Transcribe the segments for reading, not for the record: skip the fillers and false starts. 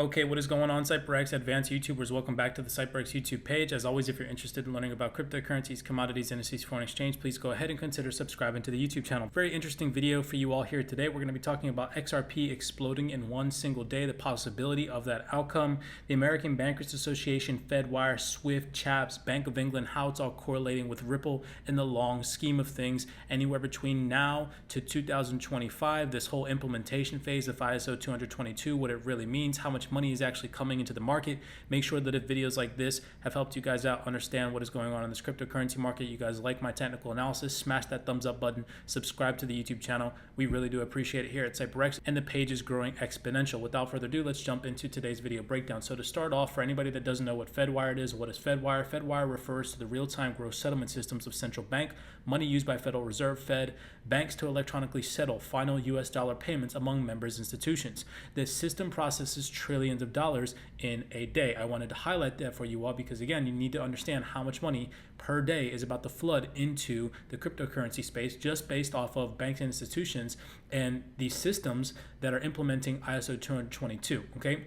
Okay, what is going on, CYPRX advanced YouTubers? Welcome back to the CYPRX YouTube page. As always, if you're interested in learning about cryptocurrencies, commodities, indices, foreign exchange, please go ahead and consider subscribing to the YouTube channel. Very interesting video for you all here today. We're going to be talking about XRP exploding in one single day, the possibility of that outcome, the American Bankers Association, Fedwire, SWIFT, CHAPS, Bank of England, how it's all correlating with Ripple in the long scheme of things, anywhere between now to 2025, this whole implementation phase of ISO 222, what it really means, how much money is actually coming into the market. Make sure that if videos like this have helped you guys out understand what is going on in this cryptocurrency market, you guys like my technical analysis, smash that thumbs up button, subscribe to the YouTube channel. We really do appreciate it here at CYPRX, and the page is growing exponential. Without further ado, let's jump into today's video breakdown. So to start off, for anybody that doesn't know what Fedwire is, what is Fedwire? Fedwire refers to the real-time gross settlement systems of central bank, money used by Federal Reserve, Fed, banks to electronically settle final US dollar payments among members institutions. This system processes trillions of dollars in a day. I wanted to highlight that for you all because, again, you need to understand how much money per day is about to flood into the cryptocurrency space just based off of banks and institutions and these systems that are implementing ISO 222, okay?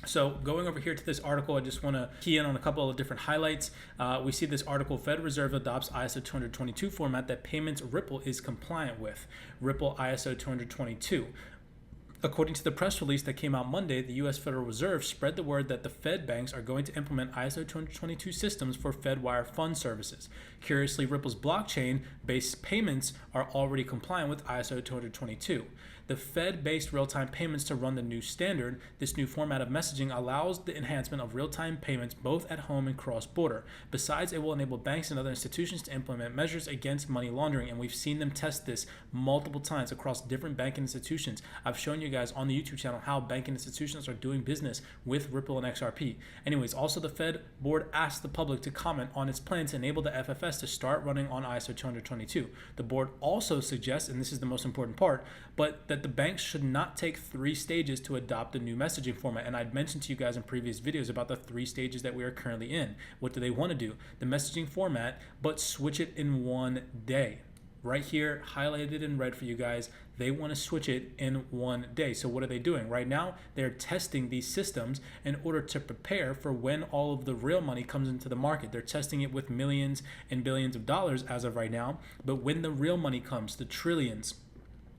So going over here to this article, I just want to key in on a couple of different highlights. We see this article, Fed Reserve adopts ISO 222 format that payments Ripple is compliant with. Ripple ISO 222. According to the press release that came out Monday, the U.S. Federal Reserve spread the word that the Fed banks are going to implement ISO 222 systems for Fedwire fund services. Curiously, Ripple's blockchain-based payments are already compliant with ISO 222. The Fed-based real-time payments to run the new standard. This new format of messaging allows the enhancement of real-time payments both at home and cross-border. Besides, it will enable banks and other institutions to implement measures against money laundering, and we've seen them test this multiple times across different banking institutions. I've shown you guys on the YouTube channel how banking institutions are doing business with Ripple and XRP. Anyways, also the Fed board asked the public to comment on its plan to enable the FFS to start running on ISO 222. The board also suggests, and this is the most important part, but that the banks should not take 3 stages to adopt the new messaging format. And I'd mentioned to you guys in previous videos about the 3 stages that we are currently in. What do they want to do? The messaging format, but switch it in one day. Right here, highlighted in red for you guys, they want to switch it in one day. So what are they doing? Right now, they're testing these systems in order to prepare for when all of the real money comes into the market. They're testing it with millions and billions of dollars as of right now. But when the real money comes, the trillions,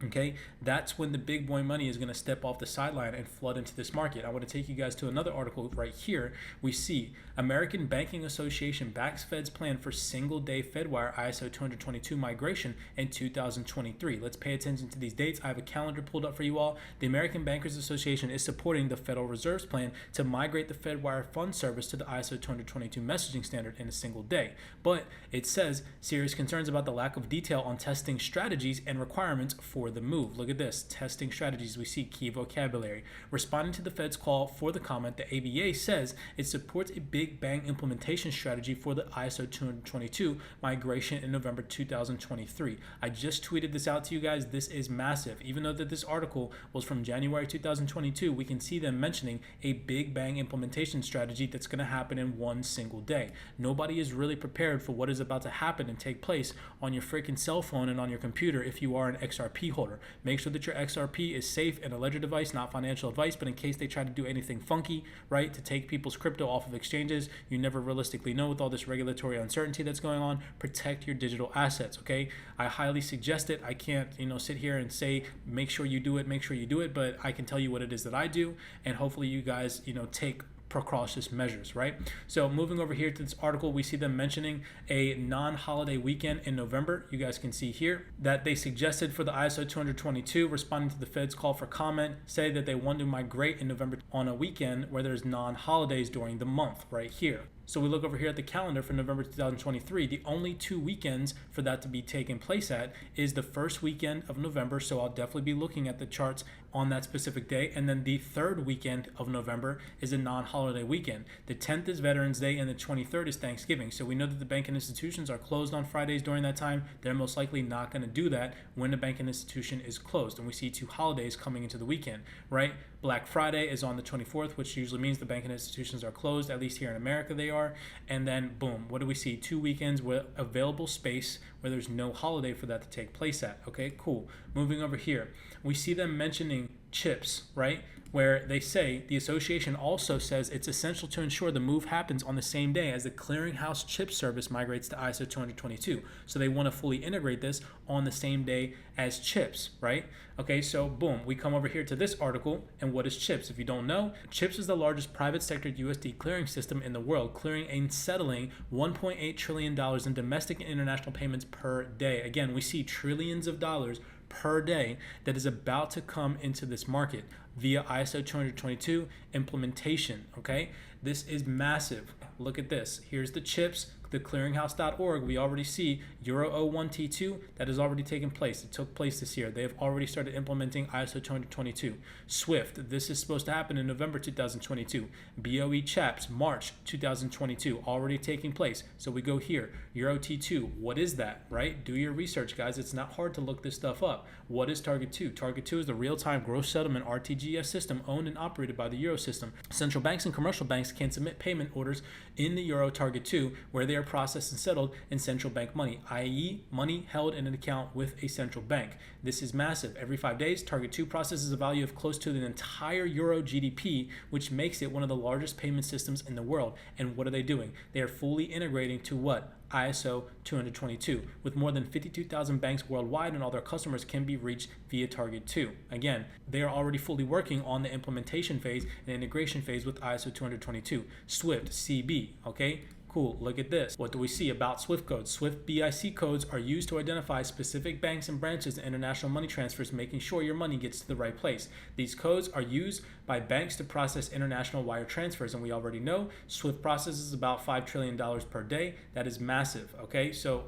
okay, that's when the big boy money is going to step off the sideline and flood into this market. I want to take you guys to another article right here. We see American Banking Association backs Fed's plan for single-day Fedwire ISO 222 migration in 2023. Let's pay attention to these dates. I have a calendar pulled up for you all. The American Bankers Association is supporting the Federal Reserve's plan to migrate the Fedwire fund service to the ISO 222 messaging standard in a single day. But it says serious concerns about the lack of detail on testing strategies and requirements for the move. Look at this, testing strategies. We see key vocabulary. Responding to the Fed's call for the comment, the ABA says it supports a big bang implementation strategy for the ISO 222 migration in November 2023. I just tweeted this out to you guys. This is massive. Even though that this article was from January 2022, we can see them mentioning a big bang implementation strategy that's going to happen in one single day. Nobody is really prepared for what is about to happen and take place on your freaking cell phone and on your computer if you are an XRP holder. Make sure that your XRP is safe and a ledger device, not financial advice, but in case they try to do anything funky, right, to take people's crypto off of exchanges, you never realistically know with all this regulatory uncertainty that's going on. Protect your digital assets, okay? I highly suggest it. I can't, sit here and say, make sure you do it, but I can tell you what it is that I do, and hopefully you guys, take precautious measures, right? So moving over here to this article, we see them mentioning a non-holiday weekend in November. You guys can see here that they suggested for the ISO 222, responding to the Fed's call for comment, say that they want to migrate in November on a weekend where there's non-holidays during the month right here. So we look over here at the calendar for November 2023. The only 2 weekends for that to be taking place at is the first weekend of November. So I'll definitely be looking at the charts on that specific day. And then the 3rd weekend of November is a non-holiday weekend. The 10th is Veterans Day and the 23rd is Thanksgiving. So we know that the banking institutions are closed on Fridays during that time. They're most likely not going to do that when the banking institution is closed. And we see 2 holidays coming into the weekend, right? Black Friday is on the 24th, which usually means the banking institutions are closed, at least here in America they are. And then boom, what do we see? 2 weekends with available space where there's no holiday for that to take place at. Okay, cool. Moving over here, we see them mentioning chips, right? where they say the association also says it's essential to ensure the move happens on the same day as the clearinghouse chip service migrates to ISO 222. So they want to fully integrate this on the same day as chips, right? Okay, so boom, we come over here to this article, and what is chips? If you don't know, chips is the largest private sector USD clearing system in the world, clearing and settling $1.8 trillion in domestic and international payments per day. Again, we see trillions of dollars per day that is about to come into this market via ISO 222 implementation, okay? This is massive. Look at this. Here's the chips, the clearinghouse.org. We already see Euro 01T2 that has already taken place. It took place this year. They have already started implementing ISO 222. SWIFT, this is supposed to happen in November 2022. BOE CHAPS, March 2022, already taking place. So we go here, Euro T2. What is that, right? Do your research, guys. It's not hard to look this stuff up. What is Target 2? Target 2 is the real-time gross settlement RTGS system owned and operated by the Euro system. Central banks and commercial banks can submit payment orders in the Euro Target 2 where they are processed and settled in central bank money, i.e. money held in an account with a central bank. This is massive. Every 5 days, Target 2 processes a value of close to the entire Euro GDP, which makes it one of the largest payment systems in the world. And what are they doing? They are fully integrating to what? ISO 222, with more than 52,000 banks worldwide, and all their customers can be reached via Target 2. Again, they are already fully working on the implementation phase and integration phase with ISO 222. SWIFT, CB, okay? Cool, look at this. What do we see about SWIFT codes? SWIFT BIC codes are used to identify specific banks and branches and international money transfers, making sure your money gets to the right place. These codes are used by banks to process international wire transfers, and we already know SWIFT processes about $5 trillion per day. That is massive, okay? So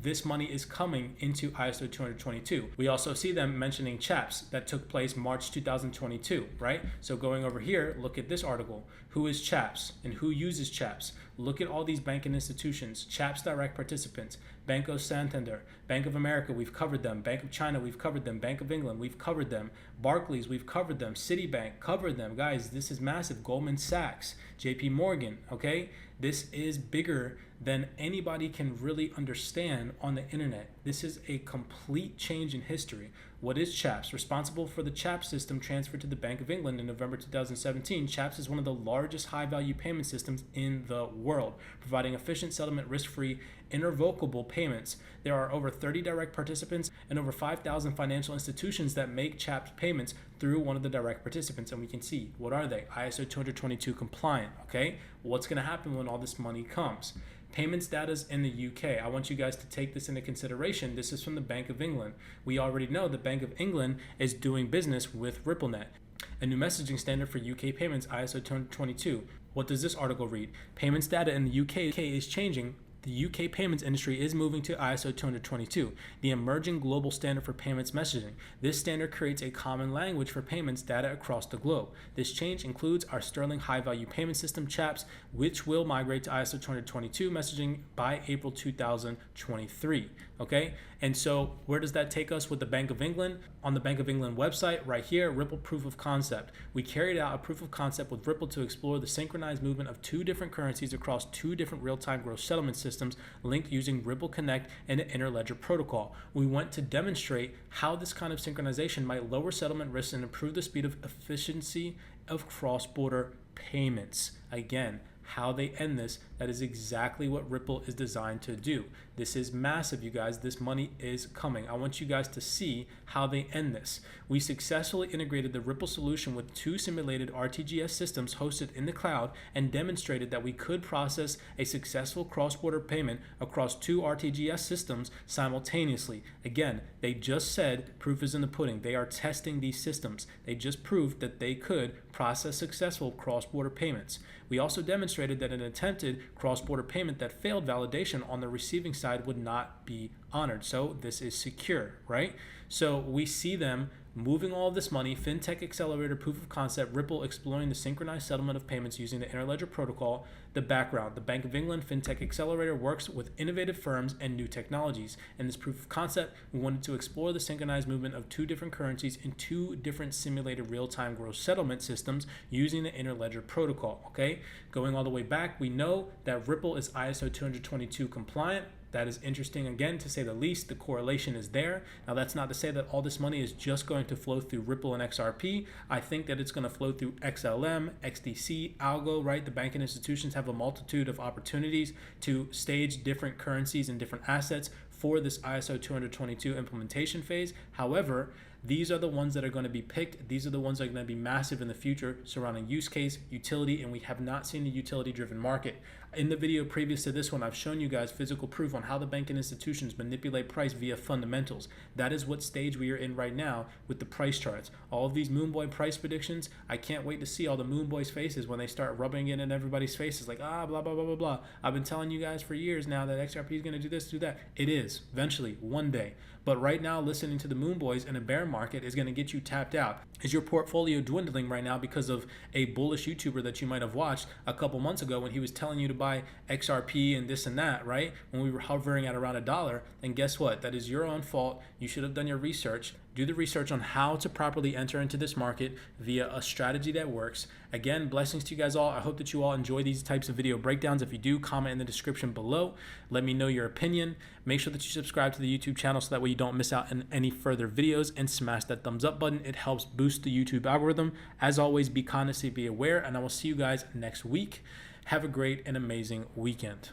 this money is coming into ISO 222. We also see them mentioning CHAPS that took place March 2022, right? So going over here, look at this article. Who is CHAPS and who uses CHAPS? Look at all these banking institutions, CHAPS direct participants, Banco Santander, Bank of America, we've covered them, Bank of China, we've covered them, Bank of England, we've covered them, Barclays, we've covered them, Citibank, covered them. Guys, this is massive. Goldman Sachs, JP Morgan, okay? This is bigger than anybody can really understand on the internet. This is a complete change in history. What is CHAPS? Responsible for the CHAPS system transferred to the Bank of England in November 2017, CHAPS is one of the largest high-value payment systems in the world, providing efficient settlement, risk-free, irrevocable payments. There are over 30 direct participants and over 5,000 financial institutions that make CHAPS payments through one of the direct participants, and we can see, what are they? ISO 222 compliant, okay? What's going to happen when all this money comes? Payments data's in the UK. I want you guys to take this into consideration. This is from the Bank of England. We already know the Bank of England is doing business with RippleNet. A new messaging standard for UK payments, ISO 222. What does this article read? Payments data in the UK is changing. The UK payments industry is moving to ISO 222, the emerging global standard for payments messaging. This standard creates a common language for payments data across the globe. This change includes our Sterling High Value Payment System, CHAPS, which will migrate to ISO 222 messaging by April 2023. Okay, and so where does that take us with the Bank of England? On the Bank of England website, right here, Ripple Proof of Concept. We carried out a proof of concept with Ripple to explore the synchronized movement of two different currencies across two different real-time gross settlement systems linked using Ripple Connect and the Interledger protocol. We want to demonstrate how this kind of synchronization might lower settlement risks and improve the speed of efficiency of cross-border payments. Again, how they end this, that is exactly what Ripple is designed to do. This is massive, you guys. This money is coming. I want you guys to see how they end this. We successfully integrated the Ripple solution with two simulated RTGS systems hosted in the cloud and demonstrated that we could process a successful cross-border payment across two RTGS systems simultaneously. Again, they just said proof is in the pudding. They are testing these systems. They just proved that they could process successful cross-border payments. We also demonstrated that an attempted cross-border payment that failed validation on the receiving side would not be honored. So this is secure, right? So we see them moving all of this money, FinTech Accelerator, proof of concept, Ripple exploring the synchronized settlement of payments using the Interledger protocol. The background: the Bank of England FinTech Accelerator works with innovative firms and new technologies. In this proof of concept, we wanted to explore the synchronized movement of two different currencies in two different simulated real-time gross settlement systems using the interledger protocol. Okay, going all the way back, we know that Ripple is ISO 222 compliant. That is interesting, again, to say the least. The correlation is there. Now, that's not to say that all this money is just going to flow through Ripple and XRP. I think that it's going to flow through XLM, XDC, Algo, right? The banking institutions have a multitude of opportunities to stage different currencies and different assets for this ISO 222 implementation phase. However, these are the ones that are going to be picked. These are the ones that are going to be massive in the future surrounding use case, utility, and we have not seen a utility-driven market. In the video previous to this one, I've shown you guys physical proof on how the banking institutions manipulate price via fundamentals. That is what stage we are in right now with the price charts. All of these Moonboy price predictions, I can't wait to see all the Moonboys' faces when they start rubbing it in everybody's faces like, blah, blah, blah, blah, blah. I've been telling you guys for years now that XRP is going to do this, do that. It is, eventually, one day. But right now, listening to the Moonboys in a bear market is going to get you tapped out. Is your portfolio dwindling right now because of a bullish YouTuber that you might have watched a couple months ago when he was telling you to buy XRP and this and that, right? When we were hovering at around $1, then guess what? That is your own fault. You should have done your research. Do the research on how to properly enter into this market via a strategy that works. Again, blessings to you guys all. I hope that you all enjoy these types of video breakdowns. If you do, comment in the description below. Let me know your opinion. Make sure that you subscribe to the YouTube channel so that way you don't miss out on any further videos, and smash that thumbs up button. It helps boost the YouTube algorithm. As always, be conscious, be aware, and I will see you guys next week. Have a great and amazing weekend.